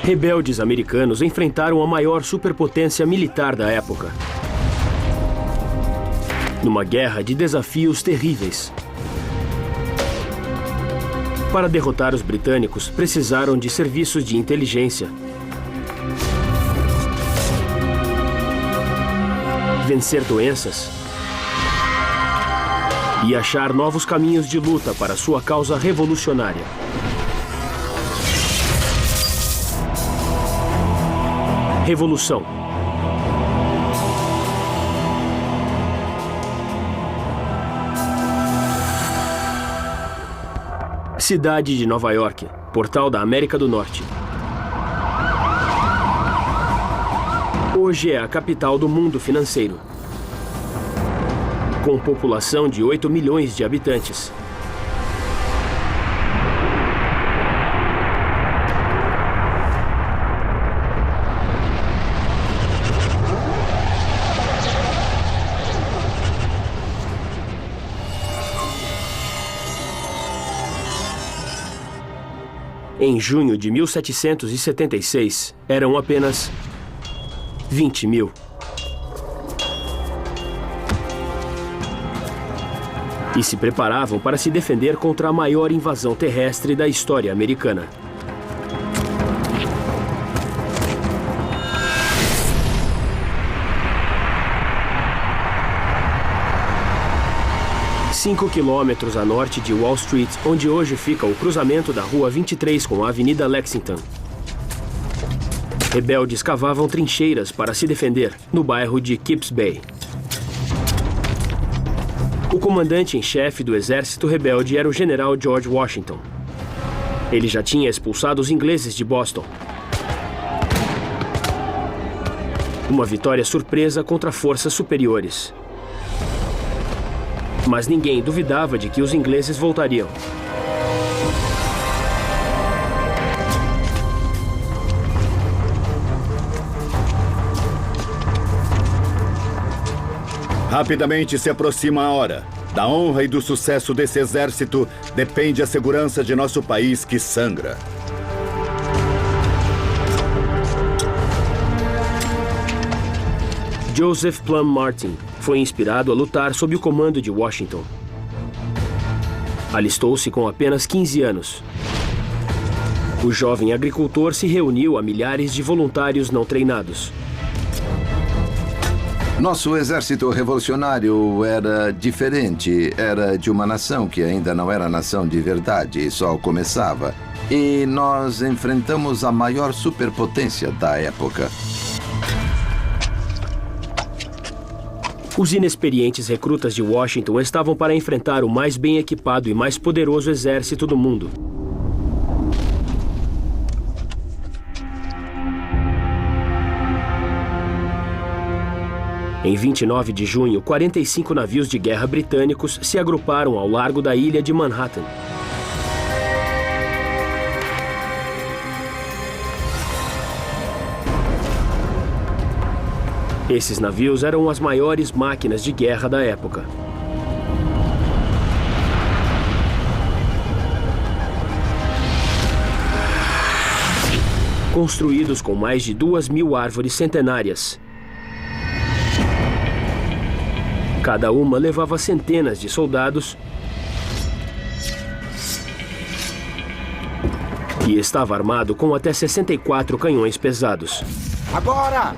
Rebeldes americanos enfrentaram a maior superpotência militar da época. Numa guerra de desafios terríveis. Para derrotar os britânicos, precisaram de serviços de inteligência. Vencer doenças. E achar novos caminhos de luta para sua causa revolucionária. Revolução. Cidade de Nova York, portal da América do Norte. Hoje é a capital do mundo financeiro. Com população de 8 milhões de habitantes. Em junho de 1776, eram apenas 20 mil. E se preparavam para se defender contra a maior invasão terrestre da história americana. Cinco quilômetros a norte de Wall Street, onde hoje fica o cruzamento da Rua 23 com a Avenida Lexington. Rebeldes cavavam trincheiras para se defender no bairro de Kips Bay. O comandante em chefe do exército rebelde era o general George Washington. Ele já tinha expulsado os ingleses de Boston. Uma vitória surpresa contra forças superiores. Mas ninguém duvidava de que os ingleses voltariam. Rapidamente se aproxima a hora. Da honra e do sucesso desse exército depende a segurança de nosso país que sangra. Joseph Plum Martin foi inspirado a lutar sob o comando de Washington. Alistou-se com apenas 15 anos. O jovem agricultor se reuniu a milhares de voluntários não treinados. Nosso exército revolucionário era diferente. Era de uma nação que ainda não era nação de verdade, só começava. E nós enfrentamos a maior superpotência da época. Os inexperientes recrutas de Washington estavam para enfrentar o mais bem equipado e mais poderoso exército do mundo. Em 29 de junho, 45 navios de guerra britânicos se agruparam ao largo da ilha de Manhattan. Esses navios eram as maiores máquinas de guerra da época. Construídos com mais de 2.000 árvores centenárias. Cada uma levava centenas de soldados e estava armado com até 64 canhões pesados. Agora!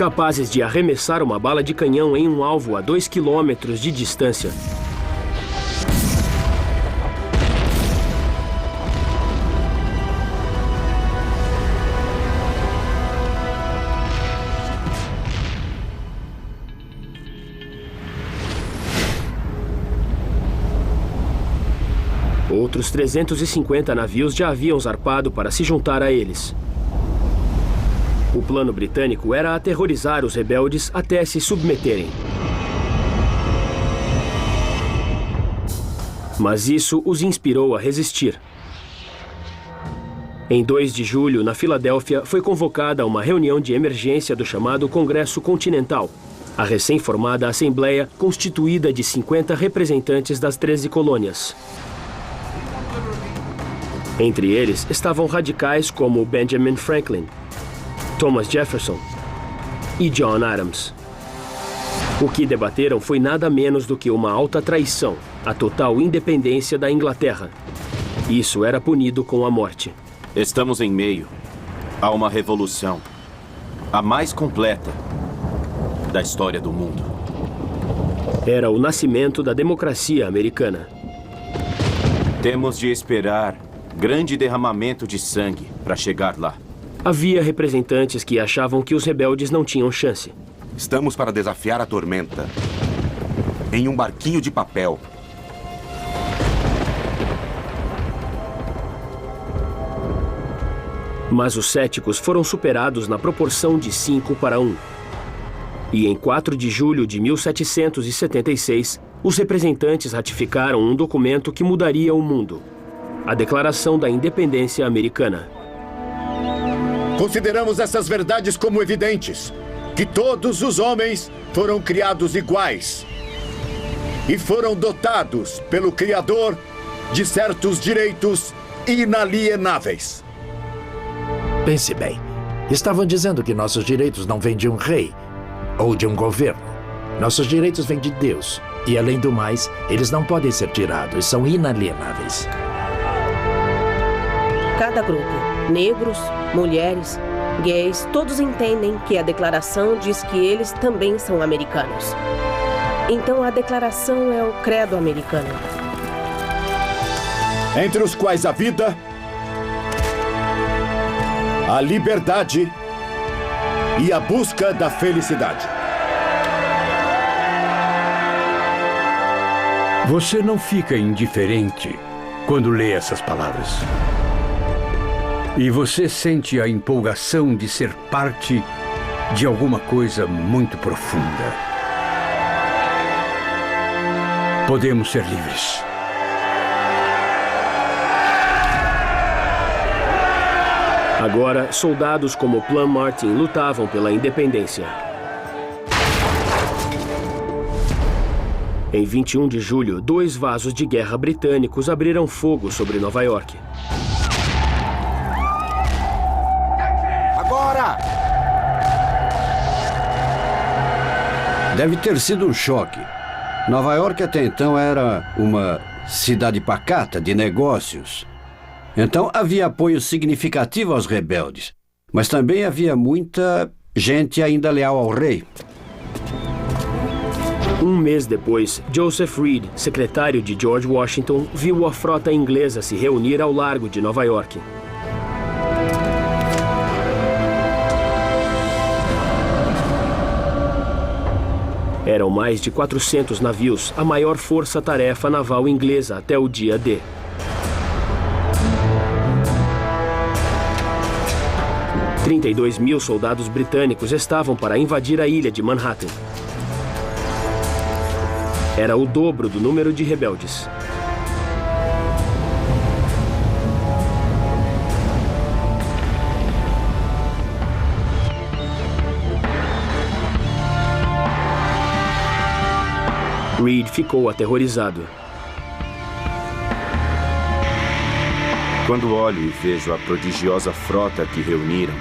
Capazes de arremessar uma bala de canhão em um alvo a 2 quilômetros de distância. Outros 350 navios já haviam zarpado para se juntar a eles. O plano britânico era aterrorizar os rebeldes até se submeterem. Mas isso os inspirou a resistir. Em 2 de julho, na Filadélfia, foi convocada uma reunião de emergência do chamado Congresso Continental, a recém-formada Assembleia constituída de 50 representantes das 13 colônias. Entre eles estavam radicais como Benjamin Franklin, Thomas Jefferson e John Adams. O que debateram foi nada menos do que uma alta traição, a total independência da Inglaterra. Isso era punido com a morte. Estamos em meio a uma revolução, a mais completa da história do mundo. Era o nascimento da democracia americana. Temos de esperar grande derramamento de sangue para chegar lá. Havia representantes que achavam que os rebeldes não tinham chance. Estamos para desafiar a tormenta em um barquinho de papel. Mas os céticos foram superados na proporção de 5-1. E em 4 de julho de 1776, os representantes ratificaram um documento que mudaria o mundo: a Declaração da Independência Americana. Consideramos essas verdades como evidentes, que todos os homens foram criados iguais e foram dotados pelo Criador de certos direitos inalienáveis. Pense bem, estavam dizendo que nossos direitos não vêm de um rei ou de um governo. Nossos direitos vêm de Deus. E, além do mais, eles não podem ser tirados, são inalienáveis. Cada grupo, negros, mulheres, gays, todos entendem que a declaração diz que eles também são americanos. Então a declaração é o credo americano. Entre os quais a vida, a liberdade e a busca da felicidade. Você não fica indiferente quando lê essas palavras. E você sente a empolgação de ser parte de alguma coisa muito profunda. Podemos ser livres. Agora, soldados como Plum Martin lutavam pela independência. Em 21 de julho, 2 vasos de guerra britânicos abriram fogo sobre Nova York. Agora! Deve ter sido um choque. Nova York até então era uma cidade pacata de negócios. Então havia apoio significativo aos rebeldes. Mas também havia muita gente ainda leal ao rei. Um mês depois, Joseph Reed, secretário de George Washington, viu a frota inglesa se reunir ao largo de Nova York. Eram mais de 400 navios, a maior força-tarefa naval inglesa até o dia D. – 32 mil soldados britânicos estavam para invadir a ilha de Manhattan. Era o dobro do número de rebeldes. Reed ficou aterrorizado. Quando olho e vejo a prodigiosa frota que reuniram,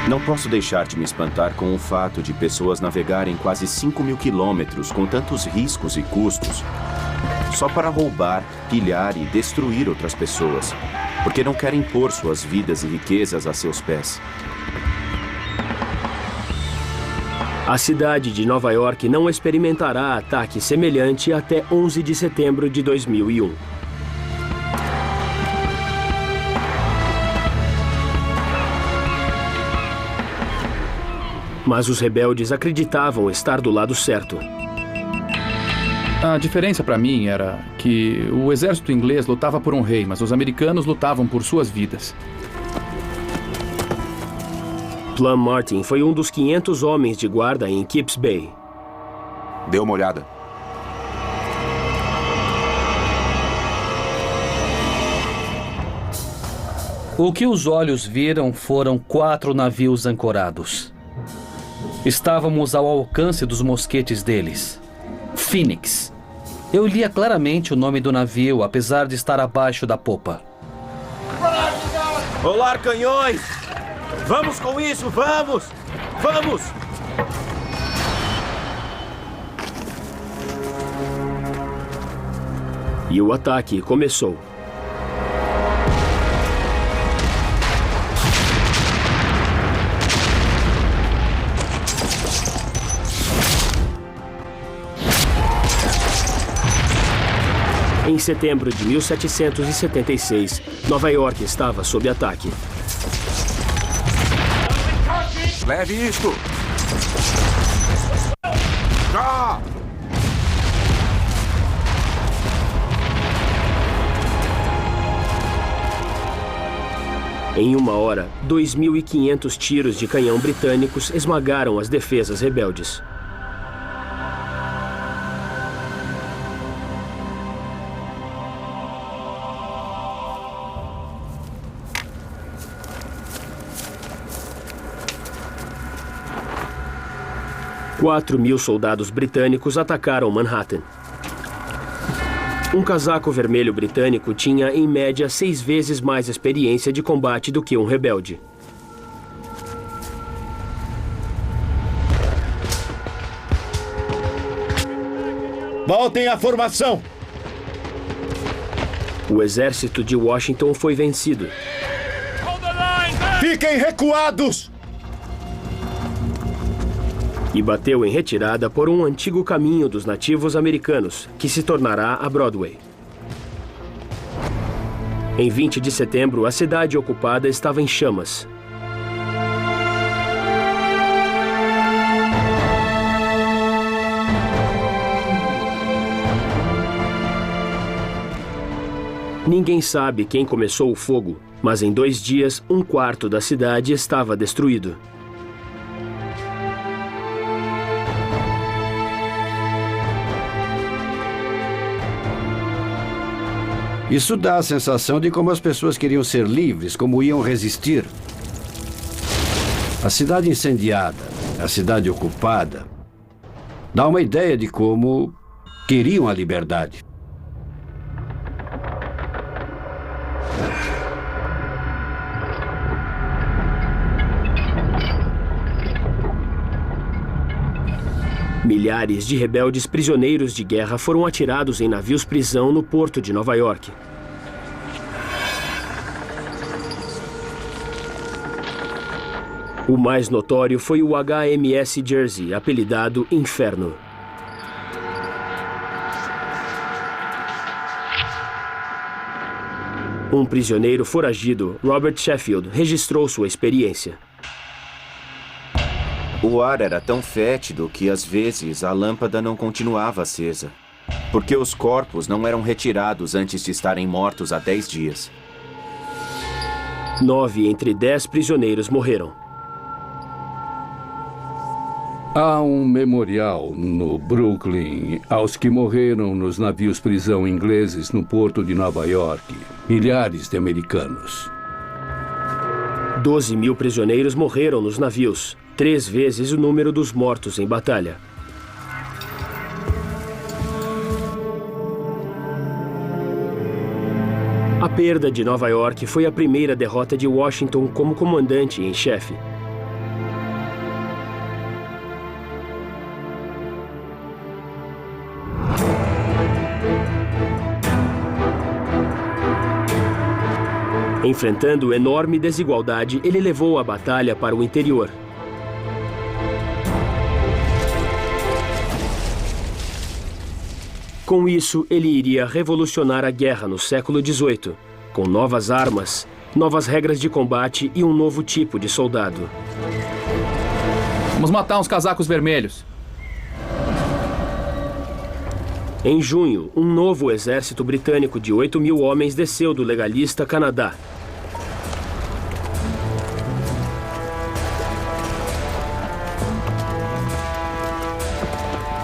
não posso deixar de me espantar com o fato de pessoas navegarem quase 5.000 quilômetros com tantos riscos e custos só para roubar, pilhar e destruir outras pessoas, porque não querem pôr suas vidas e riquezas a seus pés. A cidade de Nova York não experimentará ataque semelhante até 11 de setembro de 2001. Mas os rebeldes acreditavam estar do lado certo. A diferença para mim era que o exército inglês lutava por um rei, mas os americanos lutavam por suas vidas. Plum Martin foi um dos 500 homens de guarda em Kips Bay. Dê uma olhada. O que os olhos viram foram 4 navios ancorados. Estávamos ao alcance dos mosquetes deles. Phoenix. Eu lia claramente o nome do navio, apesar de estar abaixo da popa. Rolar canhões! Vamos com isso, vamos! Vamos! E o ataque começou. Em setembro de 1776, Nova York estava sob ataque. Leve isto! Já! Em uma hora, 2.500 tiros de canhão britânicos esmagaram as defesas rebeldes. Quatro 1.000 soldados britânicos atacaram Manhattan. Um casaco vermelho britânico tinha, em média, 6 vezes mais experiência de combate do que um rebelde. Voltem à formação! O exército de Washington foi vencido. Fiquem recuados! E bateu em retirada por um antigo caminho dos nativos americanos, que se tornará a Broadway. Em 20 de setembro, a cidade ocupada estava em chamas. Ninguém sabe quem começou o fogo, mas em 2 dias, 1/4 da cidade estava destruído. Isso dá a sensação de como as pessoas queriam ser livres, como iam resistir. A cidade incendiada, a cidade ocupada, dá uma ideia de como queriam a liberdade. Milhares de rebeldes prisioneiros de guerra foram atirados em navios-prisão no porto de Nova York. O mais notório foi o HMS Jersey, apelidado Inferno. Um prisioneiro foragido, Robert Sheffield, registrou sua experiência. O ar era tão fétido que, às vezes, a lâmpada não continuava acesa, porque os corpos não eram retirados antes de estarem mortos há 10 dias. 9 entre 10 prisioneiros morreram. Há um memorial no Brooklyn aos que morreram nos navios-prisão ingleses no porto de Nova York. Milhares de americanos. 12.000 prisioneiros morreram nos navios, 3 vezes o número dos mortos em batalha. A perda de Nova York foi a primeira derrota de Washington como comandante em chefe. Enfrentando enorme desigualdade, ele levou a batalha para o interior. Com isso, ele iria revolucionar a guerra no século XVIII, com novas armas, novas regras de combate e um novo tipo de soldado. Vamos matar uns casacos vermelhos. Em junho, um novo exército britânico de 8.000 homens desceu do legalista Canadá.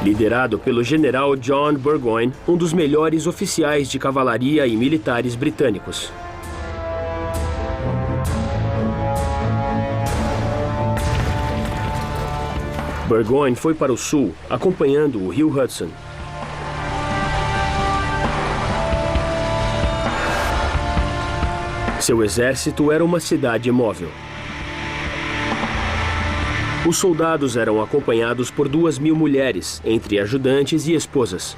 Liderado pelo general John Burgoyne, um dos melhores oficiais de cavalaria e militares britânicos. Burgoyne foi para o sul, acompanhando o rio Hudson. Seu exército era uma cidade móvel. Os soldados eram acompanhados por 2.000 mulheres, entre ajudantes e esposas.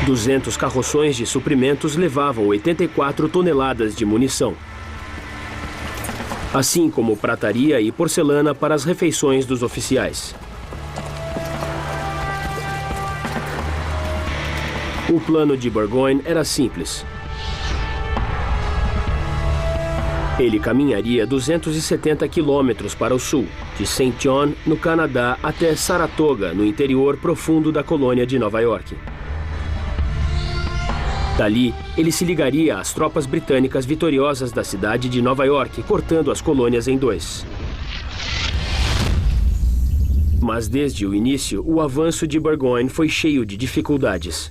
"200 carroções de suprimentos levavam 84 toneladas de munição, assim como prataria e porcelana para as refeições dos oficiais. O plano de Burgoyne era simples. Ele caminharia 270 quilômetros para o sul, de St. John, no Canadá, até Saratoga, no interior profundo da colônia de Nova York. Dali, ele se ligaria às tropas britânicas vitoriosas da cidade de Nova York, cortando as colônias em 2. Mas desde o início, o avanço de Burgoyne foi cheio de dificuldades.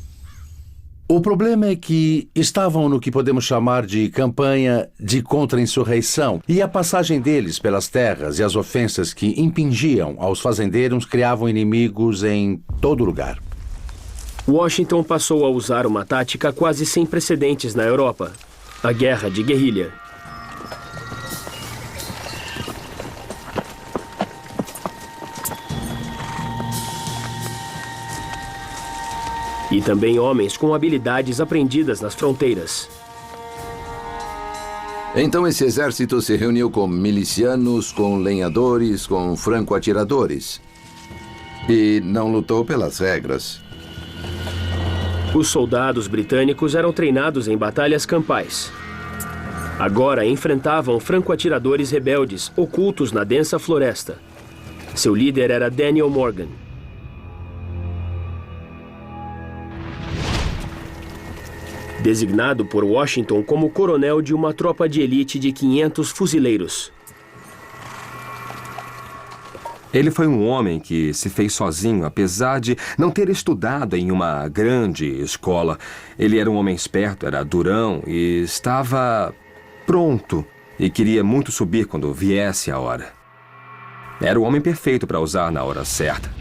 O problema é que estavam no que podemos chamar de campanha de contra-insurreição, e a passagem deles pelas terras e as ofensas que impingiam aos fazendeiros criavam inimigos em todo lugar. Washington passou a usar uma tática quase sem precedentes na Europa: a guerra de guerrilha. E também homens com habilidades aprendidas nas fronteiras. Então esse exército se reuniu com milicianos, com lenhadores, com franco-atiradores. E não lutou pelas regras. Os soldados britânicos eram treinados em batalhas campais. Agora enfrentavam franco-atiradores rebeldes, ocultos na densa floresta. Seu líder era Daniel Morgan. Designado por Washington como coronel de uma tropa de elite de 500 fuzileiros. Ele foi um homem que se fez sozinho, apesar de não ter estudado em uma grande escola. Ele era um homem esperto, era durão e estava pronto. E queria muito subir quando viesse a hora. Era o homem perfeito para usar na hora certa.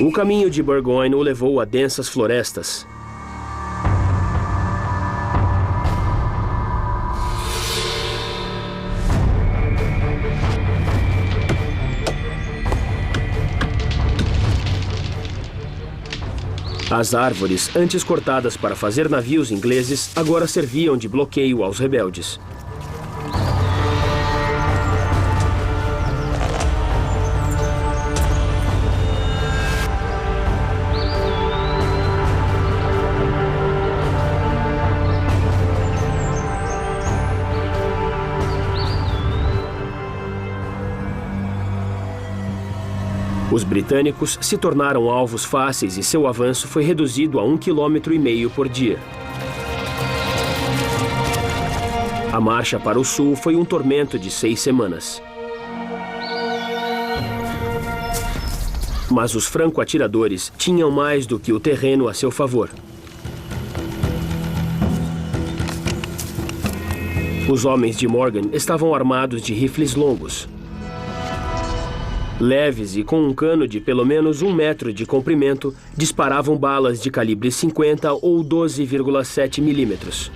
O caminho de Burgoyne o levou a densas florestas. As árvores, antes cortadas para fazer navios ingleses, agora serviam de bloqueio aos rebeldes. Os britânicos se tornaram alvos fáceis e seu avanço foi reduzido a 1,5 km por dia. A marcha para o sul foi um tormento de 6 semanas. Mas os franco-atiradores tinham mais do que o terreno a seu favor. Os homens de Morgan estavam armados de rifles longos, leves e com um cano de pelo menos 1 metro de comprimento, disparavam balas de calibre 50 ou 12,7 milímetros.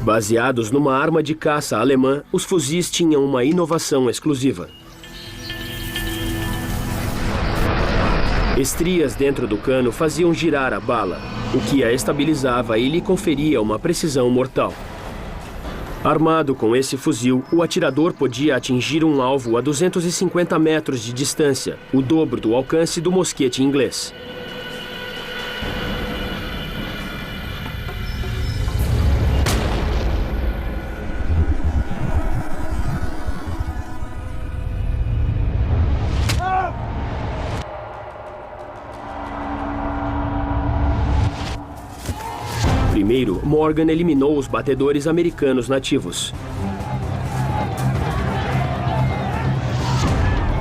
Baseados numa arma de caça alemã, os fuzis tinham uma inovação exclusiva. Estrias dentro do cano faziam girar a bala, o que a estabilizava e lhe conferia uma precisão mortal. Armado com esse fuzil, o atirador podia atingir um alvo a 250 metros de distância, o dobro do alcance do mosquete inglês. Primeiro, Morgan eliminou os batedores americanos nativos.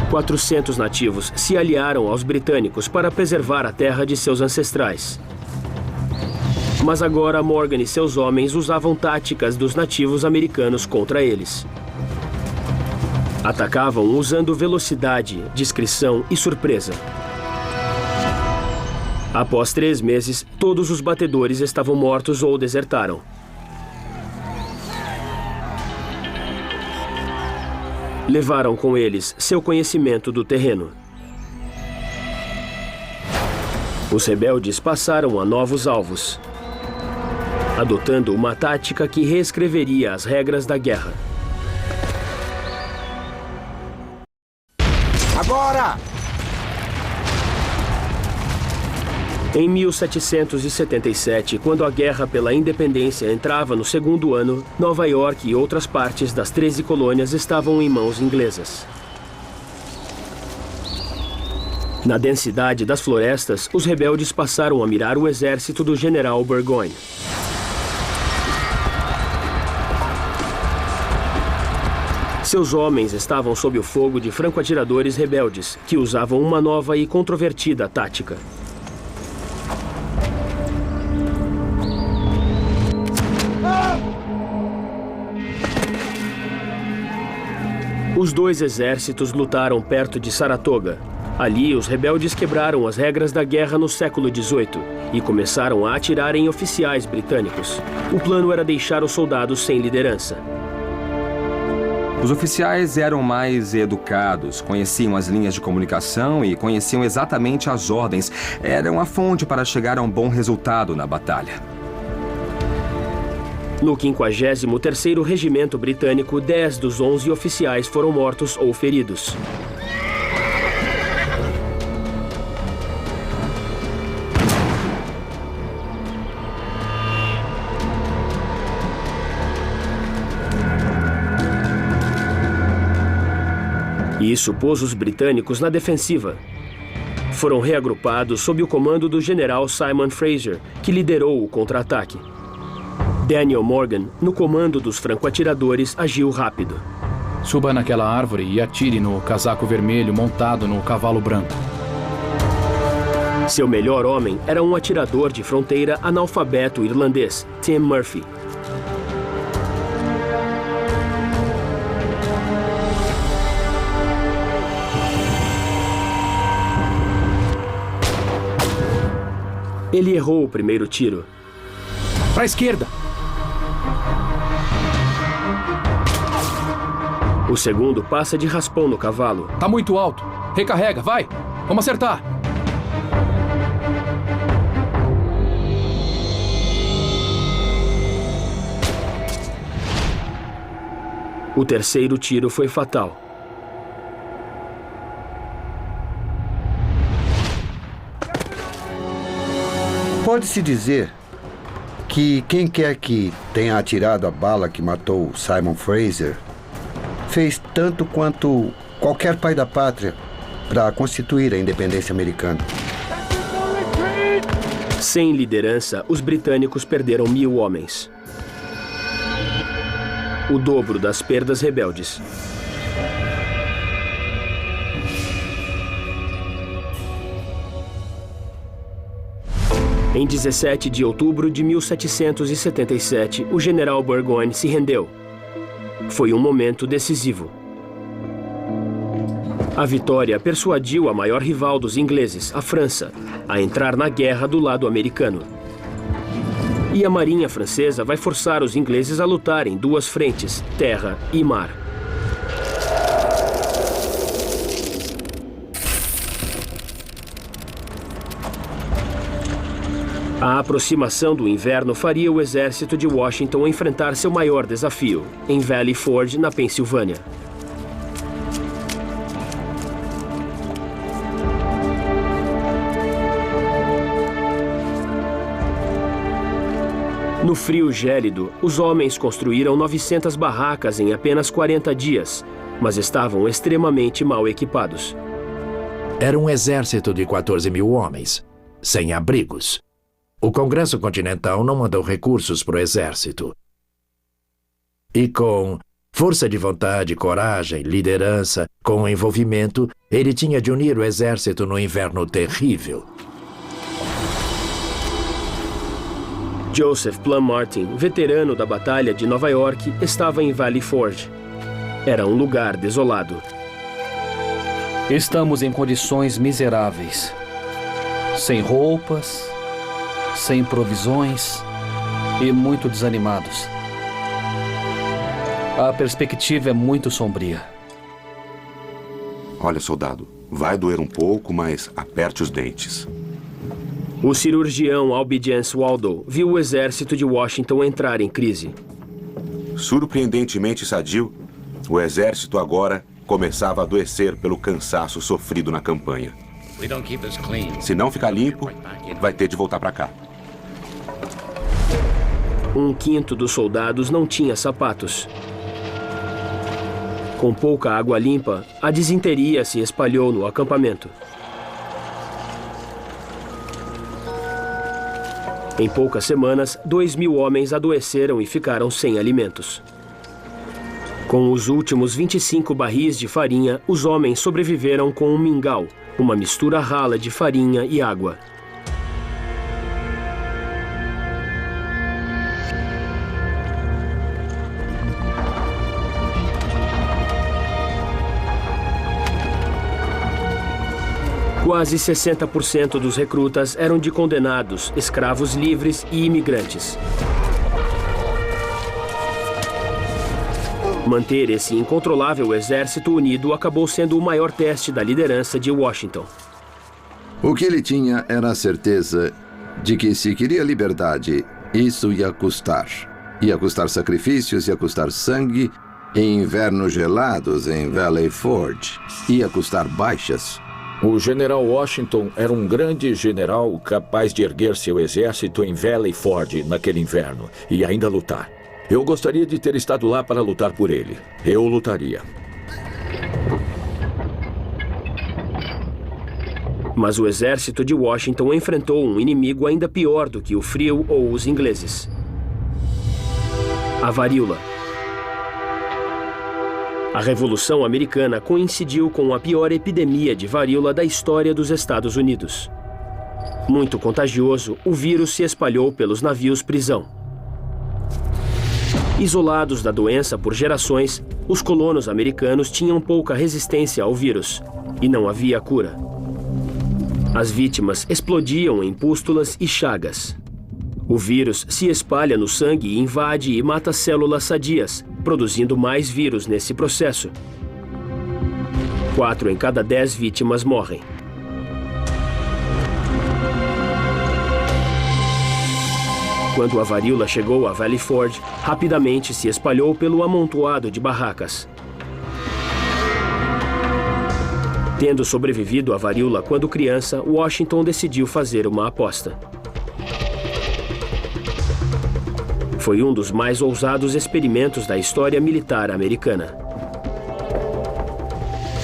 400 nativos se aliaram aos britânicos para preservar a terra de seus ancestrais. Mas agora Morgan e seus homens usavam táticas dos nativos americanos contra eles. Atacavam usando velocidade, discrição e surpresa. Após 3 meses, todos os batedores estavam mortos ou desertaram. Levaram com eles seu conhecimento do terreno. Os rebeldes passaram a novos alvos, adotando uma tática que reescreveria as regras da guerra. Agora! Em 1777, quando a Guerra pela Independência entrava no 2º ano, Nova York e outras partes das 13 colônias estavam em mãos inglesas. Na densidade das florestas, os rebeldes passaram a mirar o exército do general Burgoyne. Seus homens estavam sob o fogo de franco-atiradores rebeldes, que usavam uma nova e controvertida tática. Os 2 exércitos lutaram perto de Saratoga. Ali, os rebeldes quebraram as regras da guerra no século XVIII e começaram a atirar em oficiais britânicos. O plano era deixar os soldados sem liderança. Os oficiais eram mais educados, conheciam as linhas de comunicação e conheciam exatamente as ordens. Eram a fonte para chegar a um bom resultado na batalha. No 53º Regimento Britânico, 10 dos 11 oficiais foram mortos ou feridos. Isso pôs os britânicos na defensiva. Foram reagrupados sob o comando do general Simon Fraser, que liderou o contra-ataque. Daniel Morgan, no comando dos franco-atiradores, agiu rápido. Suba naquela árvore e atire no casaco vermelho montado no cavalo branco. Seu melhor homem era um atirador de fronteira analfabeto irlandês, Tim Murphy. Ele errou o primeiro tiro. Para a esquerda! O segundo passa de raspão no cavalo. Tá muito alto. Recarrega, vai! Vamos acertar! O terceiro tiro foi fatal. Pode-se dizer que quem quer que tenha atirado a bala que matou Simon Fraser fez tanto quanto qualquer pai da pátria para constituir a independência americana. Sem liderança, os britânicos perderam 1000 homens. O dobro das perdas rebeldes. Em 17 de outubro de 1777, o general Burgoyne se rendeu. Foi um momento decisivo. A vitória persuadiu a maior rival dos ingleses, a França, a entrar na guerra do lado americano. E a marinha francesa vai forçar os ingleses a lutar em 2 frentes, terra e mar. A aproximação do inverno faria o exército de Washington enfrentar seu maior desafio, em Valley Forge, na Pensilvânia. No frio gélido, os homens construíram 900 barracas em apenas 40 dias, mas estavam extremamente mal equipados. Era um exército de 14.000 homens, sem abrigos. O Congresso Continental não mandou recursos para o exército. E com força de vontade, coragem, liderança, com envolvimento, ele tinha de unir o exército no inverno terrível. Joseph Plum Martin, veterano da Batalha de Nova York, estava em Valley Forge. Era um lugar desolado. Estamos em condições miseráveis. sem roupas, sem provisões e muito desanimados. A perspectiva é muito sombria. Olha, soldado, vai doer um pouco, mas aperte os dentes. O cirurgião Albigence Waldo viu o exército de Washington entrar em crise. Surpreendentemente sadio, o exército agora começava a adoecer pelo cansaço sofrido na campanha. Se não ficar limpo, vai ter de voltar para cá. 1/5 dos soldados não tinha sapatos. Com pouca água limpa, a disenteria se espalhou no acampamento. Em poucas semanas, 2.000 homens adoeceram e ficaram sem alimentos. Com os últimos 25 barris de farinha, os homens sobreviveram com um mingau, uma mistura rala de farinha e água. Quase 60% dos recrutas eram de condenados, escravos livres e imigrantes. Manter esse incontrolável exército unido acabou sendo o maior teste da liderança de Washington. O que ele tinha era a certeza de que, se queria liberdade, isso ia custar. Ia custar sacrifícios, ia custar sangue, em invernos gelados em Valley Forge. Ia custar baixas. O general Washington era um grande general capaz de erguer seu exército em Valley Forge naquele inverno e ainda lutar. Eu gostaria de ter estado lá para lutar por ele. Eu lutaria. Mas o exército de Washington enfrentou um inimigo ainda pior do que o frio ou os ingleses: a varíola. A Revolução Americana coincidiu com a pior epidemia de varíola da história dos Estados Unidos. Muito contagioso, o vírus se espalhou pelos navios-prisão. Isolados da doença por gerações, os colonos americanos tinham pouca resistência ao vírus e não havia cura. As vítimas explodiam em pústulas e chagas. O vírus se espalha no sangue e invade e mata células sadias, produzindo mais vírus nesse processo. 4 em cada 10 vítimas morrem. Quando a varíola chegou a Valley Forge, rapidamente se espalhou pelo amontoado de barracas. Tendo sobrevivido à varíola quando criança, Washington decidiu fazer uma aposta. Foi um dos mais ousados experimentos da história militar americana.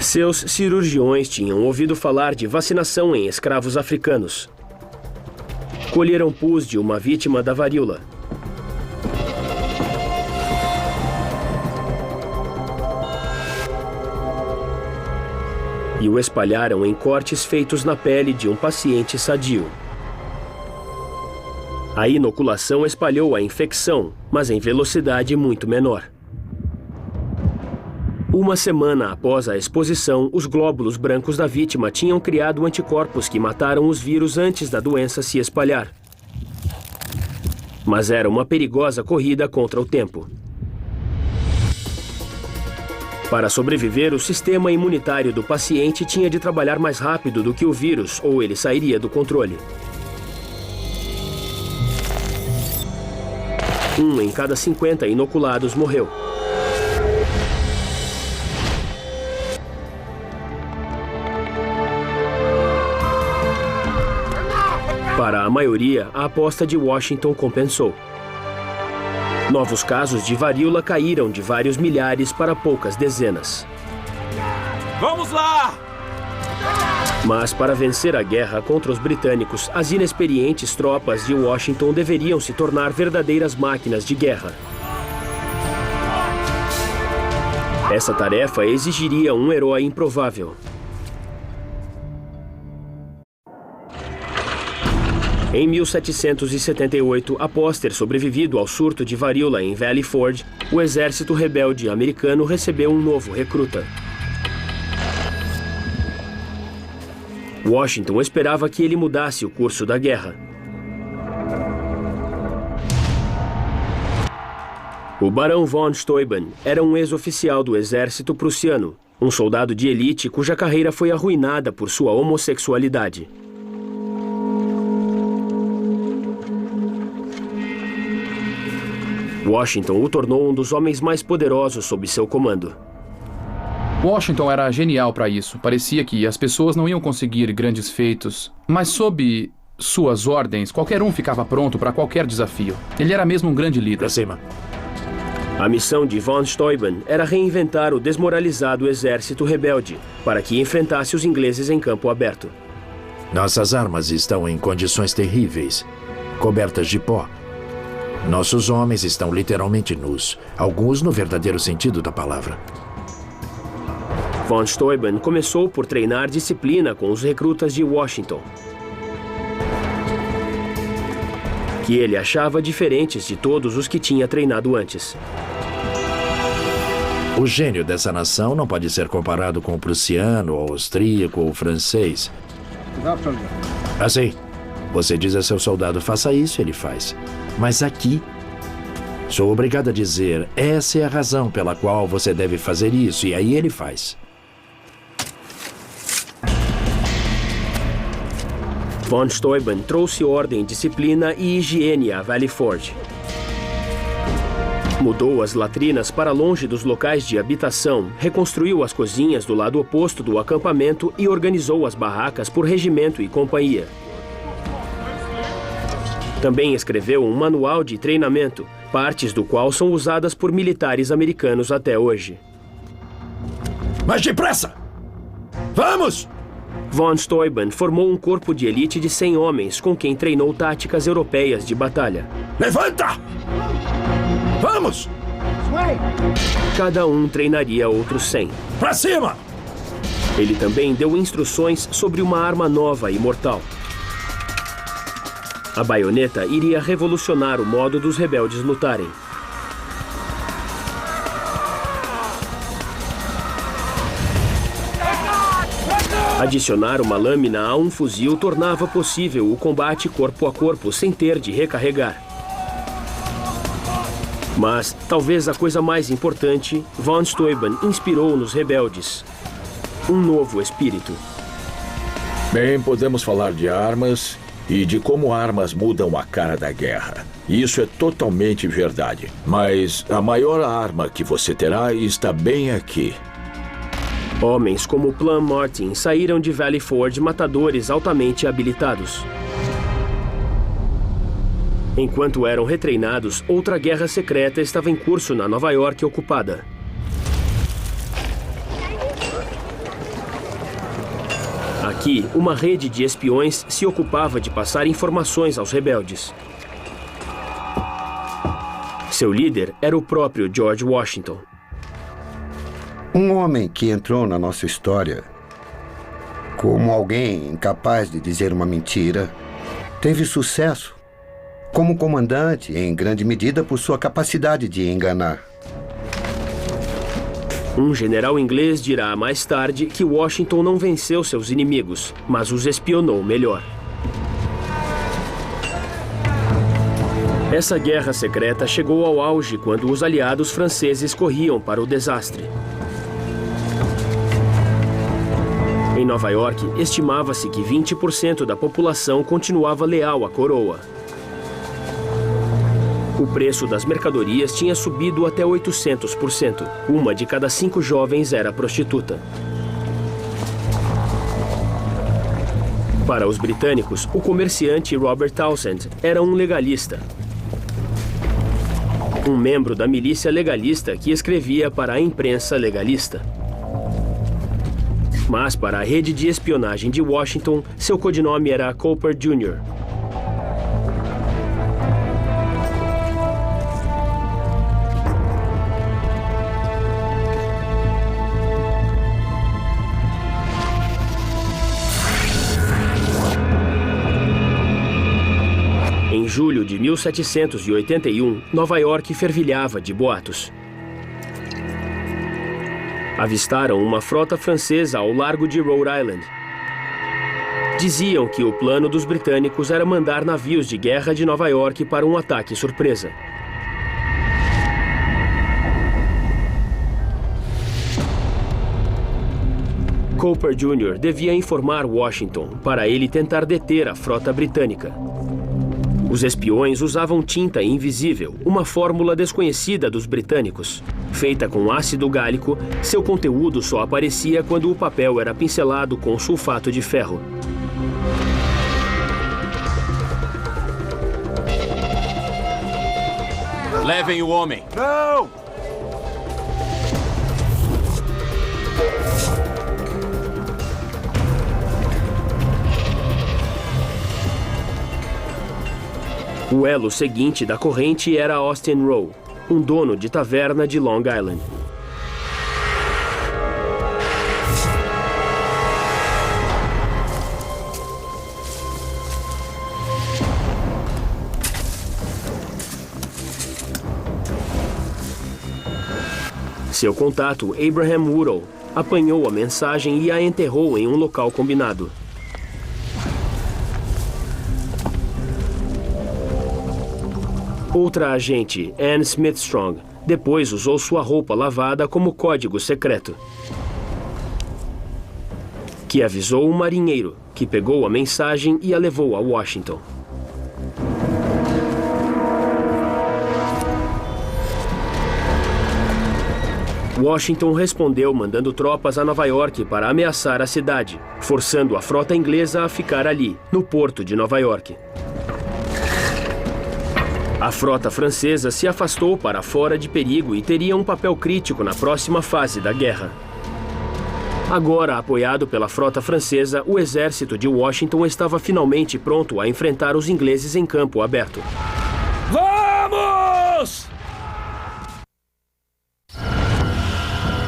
Seus cirurgiões tinham ouvido falar de vacinação em escravos africanos. Colheram pus de uma vítima da varíola. E o espalharam em cortes feitos na pele de um paciente sadio. A inoculação espalhou a infecção, mas em velocidade muito menor. Uma semana após a exposição, os glóbulos brancos da vítima tinham criado anticorpos que mataram os vírus antes da doença se espalhar. Mas era uma perigosa corrida contra o tempo. Para sobreviver, o sistema imunitário do paciente tinha de trabalhar mais rápido do que o vírus, ou ele sairia do controle. 1 em cada 50 inoculados morreu. Para a maioria, a aposta de Washington compensou. Novos casos de varíola caíram de vários milhares para poucas dezenas. Vamos lá! Mas para vencer a guerra contra os britânicos, as inexperientes tropas de Washington deveriam se tornar verdadeiras máquinas de guerra. Essa tarefa exigiria um herói improvável. Em 1778, após ter sobrevivido ao surto de varíola em Valley Forge, o exército rebelde americano recebeu um novo recruta. Washington esperava que ele mudasse o curso da guerra. O barão von Steuben era um ex-oficial do exército prussiano, um soldado de elite cuja carreira foi arruinada por sua homossexualidade. Washington o tornou um dos homens mais poderosos sob seu comando. Washington era genial para isso. Parecia que as pessoas não iam conseguir grandes feitos, mas sob suas ordens, qualquer um ficava pronto para qualquer desafio. Ele era mesmo um grande líder. Acima. A missão de von Steuben era reinventar o desmoralizado exército rebelde para que enfrentasse os ingleses em campo aberto. Nossas armas estão em condições terríveis, cobertas de pó. Nossos homens estão literalmente nus, alguns no verdadeiro sentido da palavra. Von Steuben começou por treinar disciplina com os recrutas de Washington, que ele achava diferentes de todos os que tinha treinado antes. O gênio dessa nação não pode ser comparado com o prussiano, o austríaco ou o francês. Assim, você diz a seu soldado, faça isso, ele faz. Mas aqui, sou obrigado a dizer, essa é a razão pela qual você deve fazer isso, e aí ele faz. Von Steuben trouxe ordem, disciplina e higiene a Valley Forge. Mudou as latrinas para longe dos locais de habitação, reconstruiu as cozinhas do lado oposto do acampamento e organizou as barracas por regimento e companhia. Também escreveu um manual de treinamento, partes do qual são usadas por militares americanos até hoje. Mas depressa! Vamos! Von Steuben formou um corpo de elite de 100 homens com quem treinou táticas europeias de batalha. Levanta! Vamos! Cada um treinaria outros 100. Pra cima! Ele também deu instruções sobre uma arma nova e mortal. A baioneta iria revolucionar o modo dos rebeldes lutarem. Adicionar uma lâmina a um fuzil tornava possível o combate corpo a corpo sem ter de recarregar. Mas, talvez a coisa mais importante, von Steuben inspirou nos rebeldes um novo espírito. Bem, podemos falar de armas e de como armas mudam a cara da guerra. Isso é totalmente verdade. Mas a maior arma que você terá está bem aqui. Homens como Plum Martin saíram de Valley Forge matadores altamente habilitados. Enquanto eram retreinados, outra guerra secreta estava em curso na Nova York ocupada. Aqui, uma rede de espiões se ocupava de passar informações aos rebeldes. Seu líder era o próprio George Washington. Um homem que entrou na nossa história como alguém incapaz de dizer uma mentira, teve sucesso como comandante, em grande medida por sua capacidade de enganar. Um general inglês dirá mais tarde que Washington não venceu seus inimigos, mas os espionou melhor. Essa guerra secreta chegou ao auge quando os aliados franceses corriam para o desastre. Em Nova York, estimava-se que 20% da população continuava leal à coroa. O preço das mercadorias tinha subido até 800%. Uma de cada 5 jovens era prostituta. Para os britânicos, o comerciante Robert Townsend era um legalista. Um membro da milícia legalista que escrevia para a imprensa legalista. Mas para a rede de espionagem de Washington, seu codinome era Cooper Jr. Em julho de 1781, Nova York fervilhava de boatos. Avistaram uma frota francesa ao largo de Rhode Island. Diziam que o plano dos britânicos era mandar navios de guerra de Nova York para um ataque surpresa. Cooper Jr. devia informar Washington para ele tentar deter a frota britânica. Os espiões usavam tinta invisível, uma fórmula desconhecida dos britânicos. Feita com ácido gálico, seu conteúdo só aparecia quando o papel era pincelado com sulfato de ferro. Levem o homem. Não! O elo seguinte da corrente era Austin Rowe, um dono de taverna de Long Island. Seu contato, Abraham Woodall, apanhou a mensagem e a enterrou em um local combinado. Outra agente, Anne Smithstrong, depois usou sua roupa lavada como código secreto, que avisou um marinheiro, que pegou a mensagem e a levou a Washington. Washington respondeu mandando tropas a Nova York para ameaçar a cidade, forçando a frota inglesa a ficar ali, no porto de Nova York. A frota francesa se afastou para fora de perigo e teria um papel crítico na próxima fase da guerra. Agora, apoiado pela frota francesa, o exército de Washington estava finalmente pronto a enfrentar os ingleses em campo aberto. Vamos!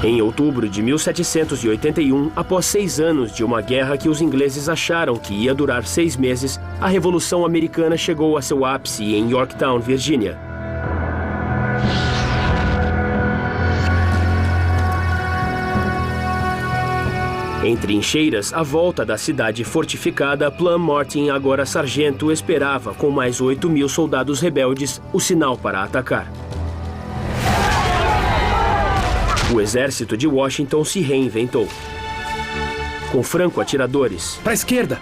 Em outubro de 1781, após 6 anos de uma guerra que os ingleses acharam que ia durar 6 meses, a Revolução Americana chegou a seu ápice em Yorktown, Virgínia. Em trincheiras, à volta da cidade fortificada, Plum Martin, agora sargento, esperava, com mais 8.000 soldados rebeldes, o sinal para atacar. O exército de Washington se reinventou. Com franco-atiradores. Para a esquerda!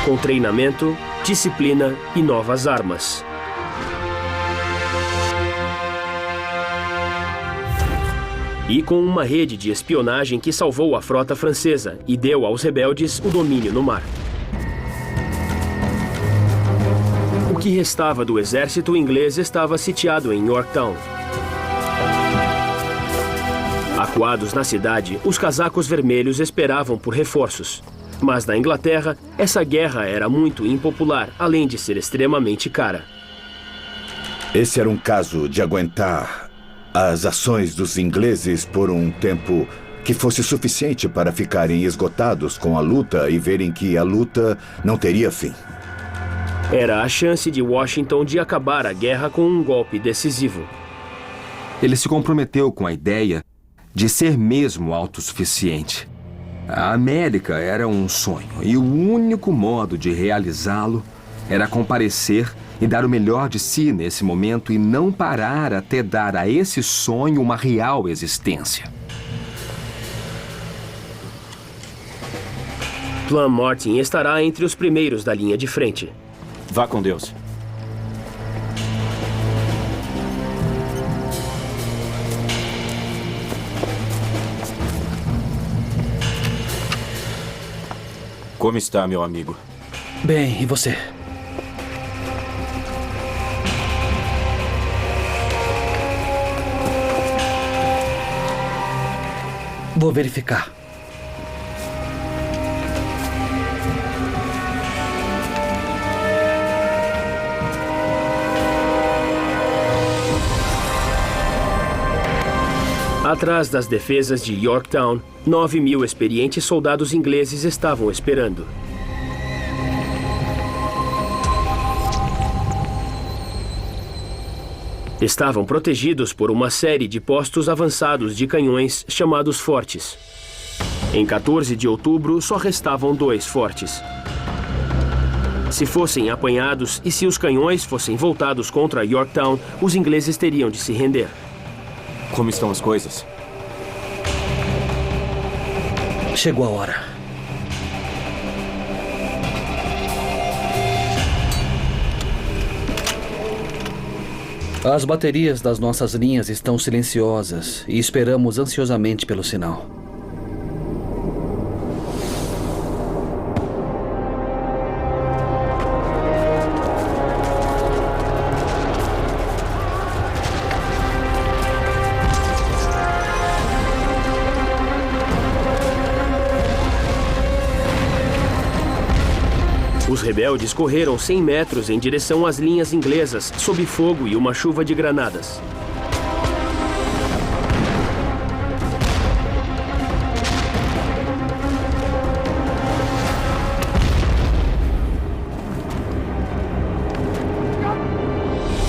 Com treinamento, disciplina e novas armas. E com uma rede de espionagem que salvou a frota francesa e deu aos rebeldes o domínio no mar. O que restava do exército inglês estava sitiado em Yorktown. Acuados na cidade, os casacos vermelhos esperavam por reforços. Mas na Inglaterra, essa guerra era muito impopular, além de ser extremamente cara. Esse era um caso de aguentar as ações dos ingleses por um tempo que fosse suficiente para ficarem esgotados com a luta e verem que a luta não teria fim. Era a chance de Washington de acabar a guerra com um golpe decisivo. Ele se comprometeu com a ideia de ser mesmo autossuficiente. A América era um sonho e o único modo de realizá-lo era comparecer e dar o melhor de si nesse momento e não parar até dar a esse sonho uma real existência. Plum Martin estará entre os primeiros da linha de frente. Vá com Deus. Como está, meu amigo? Bem, e você? Vou verificar. Atrás das defesas de Yorktown, 9.000 experientes soldados ingleses estavam esperando. Estavam protegidos por uma série de postos avançados de canhões chamados fortes. Em 14 de outubro, só restavam 2 fortes. Se fossem apanhados e se os canhões fossem voltados contra Yorktown, os ingleses teriam de se render. Como estão as coisas? Chegou a hora. As baterias das nossas linhas estão silenciosas e esperamos ansiosamente pelo sinal. Os rebeldes correram 100 metros em direção às linhas inglesas, sob fogo e uma chuva de granadas.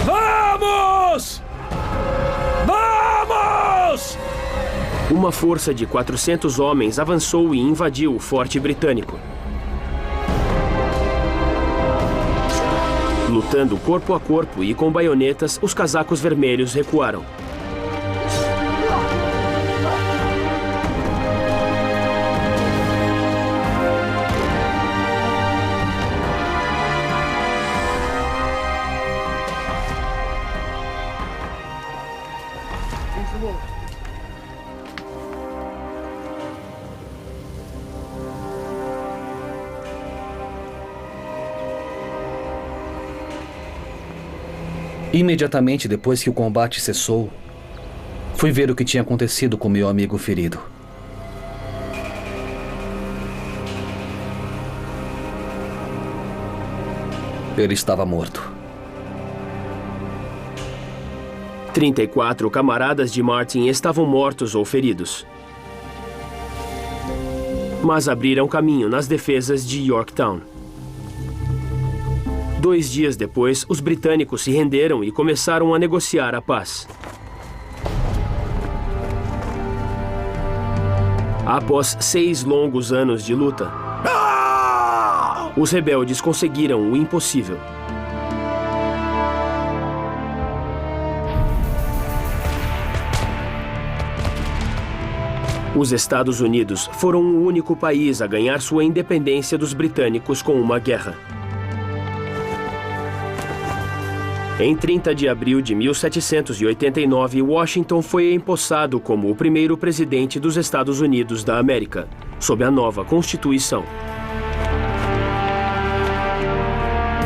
Vamos! Vamos! Uma força de 400 homens avançou e invadiu o forte britânico. Lutando corpo a corpo e com baionetas, os casacos vermelhos recuaram. Imediatamente depois que o combate cessou, fui ver o que tinha acontecido com meu amigo ferido. Ele estava morto. 34 camaradas de Martin estavam mortos ou feridos. Mas abriram caminho nas defesas de Yorktown. 2 dias depois, os britânicos se renderam e começaram a negociar a paz. Após 6 longos anos de luta, os rebeldes conseguiram o impossível. Os Estados Unidos foram o único país a ganhar sua independência dos britânicos com uma guerra. Em 30 de abril de 1789, Washington foi empossado como o primeiro presidente dos Estados Unidos da América, sob a nova Constituição.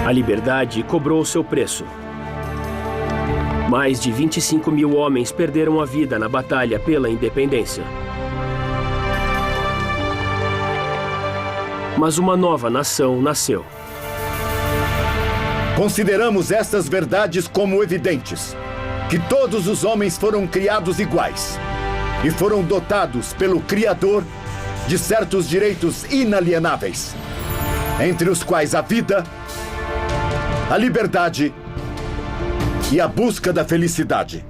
A liberdade cobrou seu preço. Mais de 25 mil homens perderam a vida na batalha pela independência. Mas uma nova nação nasceu. Consideramos estas verdades como evidentes, que todos os homens foram criados iguais e foram dotados pelo Criador de certos direitos inalienáveis, entre os quais a vida, a liberdade e a busca da felicidade.